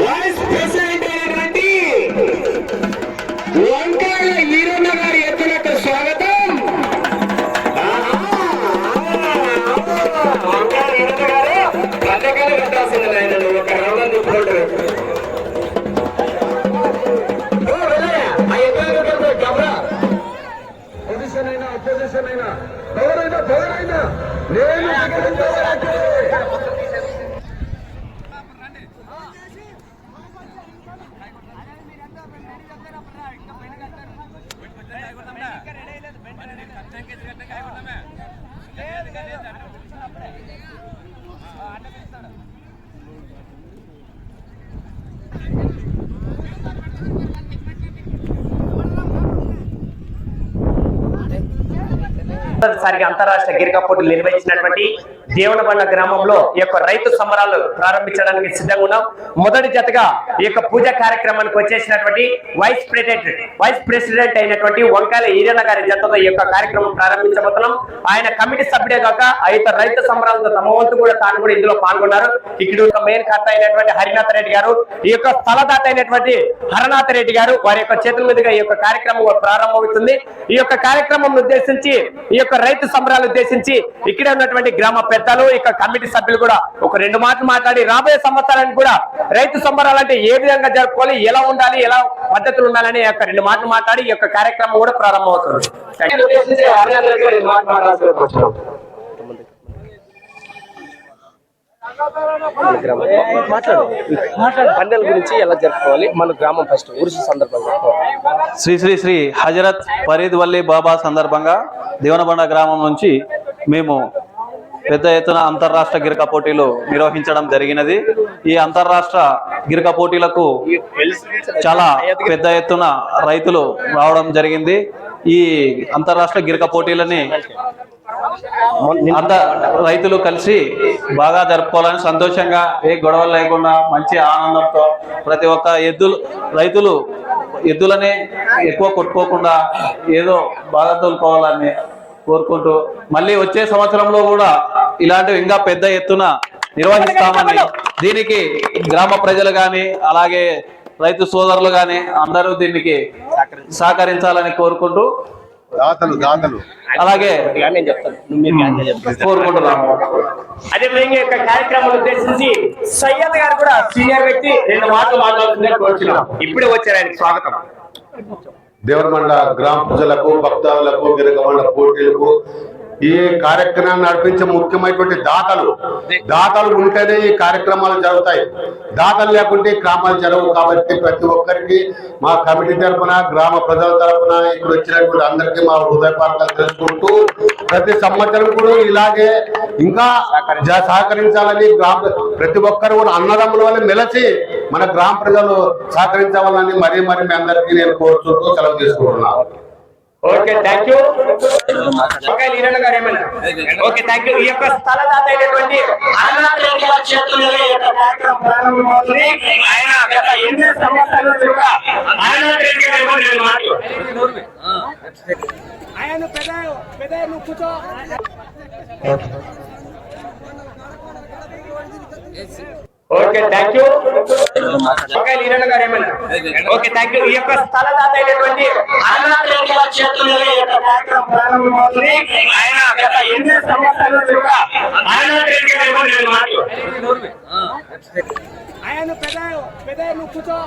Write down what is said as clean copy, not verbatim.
Vice president అయినటువంటి వంకాయ ఈరన్న గారి ఎత్తులకు స్వాగతం. వంకాయ ఈరన్న గారు పథకాలు కట్టాల్సింది ఆయన ఒక రౌండ్ చూపుకుంటారు. అపోజిషన్ అయినా ఎవరైనా నేను మొదటిసారిగా అంతరాష్ట్రీయ గిరికా పోటీలు నిర్వహించినటువంటి దేవనబండ గ్రామంలో ఈ యొక్క రైతు సంబరాలు ప్రారంభించడానికి సిద్ధంగా ఉన్నాం. మొదటి జతగా ఈ యొక్క పూజా కార్యక్రమానికి వచ్చేసినటువంటి వైస్ ప్రెసిడెంట్ అయినటువంటి వంకాయల ఈరన్న గారి జతతో ఈ యొక్క కార్యక్రమం ప్రారంభించబోతున్నాం. ఆయన కమిటీ సభ్యుడే కాక ఆ యొక్క రైతు సంబరాలతో తమ వంతు కూడా తాను కూడా ఇందులో పాల్గొన్నారు. ఇక్కడ మెయిన్ కర్త అయినటువంటి హరినాథ రెడ్డి గారు, ఈ యొక్క స్థలదాత అయినటువంటి హరనాథ రెడ్డి గారు వారి యొక్క చేతుల మీదుగా ఈ యొక్క కార్యక్రమం ప్రారంభమవుతుంది. ఈ యొక్క కార్యక్రమం ఉద్దేశించి ఈ యొక్క రైతు సంబరాలు ఉద్దేశించి ఇక్కడ ఉన్నటువంటి గ్రామ పెద్దలు ఇక కమిటీ సభ్యులు కూడా ఒక రెండు మాటలు మాట్లాడి రాబోయే సంవత్సరానికి కూడా రైతు సంబరాలు అంటే ఏ విధంగా జరుపుకోవాలి, ఎలా ఉండాలి, ఎలా పద్ధతులు ఉండాలని ఈ యొక్క రెండు మాటలు మాట్లాడి ఈ యొక్క కార్యక్రమం కూడా ప్రారంభమవుతుంది. పండుగల గురించి ఎలా జరుపుకోవాలి మన గ్రామం ఫస్ట్ ఉరుసు సందర్భంగా శ్రీ శ్రీ శ్రీ హజరత్ ఫరీద్ వల్లి బాబా సందర్భంగా దేవనబండ గ్రామం నుంచి మేము పెద్ద ఎత్తున అంతర్రాష్ట్ర గిరికా పోటీలు నిర్వహించడం జరిగినది. ఈ అంతర్రాష్ట్ర గిరికా పోటీలకు చాలా పెద్ద ఎత్తున రైతులు రావడం జరిగింది. ఈ అంతర్రాష్ట్ర గిరికా పోటీలని రైతులు కలిసి బాగా జరుపుకోవాలని సంతోషంగా ఏ గొడవలు లేకుండా మంచి ఆనందంతో ప్రతి ఒక్క రైతులు ఎద్దులని ఎక్కువ కొట్టుకోకుండా ఏదో బాగా తోలుకోవాలని కోరుకుంటూ మళ్ళీ వచ్చే సంవత్సరంలో కూడా ఇలాంటివి ఇంకా పెద్ద ఎత్తున నిర్వహిస్తామని, దీనికి గ్రామ ప్రజలు కానీ అలాగే రైతు సోదరులు కానీ అందరూ దీనికి సహకరించాలని కోరుకుంటూ అలాగే కోరుకుంటున్నాము. అదేవిధంగా యొక్క కార్యక్రమాలు ఉద్దేశించి సయ్యద్ గారు కూడా సీనియర్ వ్యక్తి రెండు మాటలు మాట్లాడుతుందని కోరుచున్నాం. ఇప్పుడే వచ్చారు, ఆయనకు స్వాగతం. దేవరమండ గ్రామ ప్రజలకు, భక్తులకు, గిరికమండ పోటీలకు ఈ కార్యక్రమాన్ని నడిపించే ముఖ్యమైనటువంటి దాతలు ఉంటేనే ఈ కార్యక్రమాలు జరుగుతాయి. దాతలు లేకుంటే గ్రామాలు జరగవు. కాబట్టి ప్రతి ఒక్కరికి మా కమిటీ తరఫున, గ్రామ ప్రజల తరఫున ఇక్కడ వచ్చినటువంటి అందరికీ మా హృదయపూర్వకంగా తెలుసుకుంటూ ప్రతి సంవత్సరం కూడా ఇలాగే ఇంకా సహకరించాలని ప్రతి ఒక్కరు కూడా అన్నదమ్ముల వల్ల మెలసి మన గ్రామ ప్రజలు సహకరించాలని మరీ మీ అందరికీ నేను కోరుకుంటూ సెలవు తీసుకుంటున్నాను. Okay, thank you. ఈరన్న గారు ఏమన్నా? Okay, thank you. ఈ యొక్క స్థలదాత అయినటువంటి హరనాథ రెడ్డి గారి చేతుల్లో ఈ యొక్క కార్యక్రమం ప్రారంభమవుతుంది. ఆయన గత 8 సంవత్సరాల నుంచి కూడా హరనాథ రెడ్డి గారు ఏమో నేను మాట్లాడు ఆయన పెద్ద నువ్వు కూర్చో. Okay, thank you. ఈరన్న గారు ఏమన్నా? Okay, thank you. ఈ యొక్క స్థలదాత అయినటువంటి హరనాథ రెడ్డి గారి చేతుల్లో ఈ యొక్క కార్యక్రమం ప్రారంభమవుతుంది. ఆయన గత 8 సంవత్సరాల నుంచి కూడా హరనాథ రెడ్డి గారు ఏమో నేను మాట్లాడు ఆయన పెద్ద నువ్వు కూర్చో.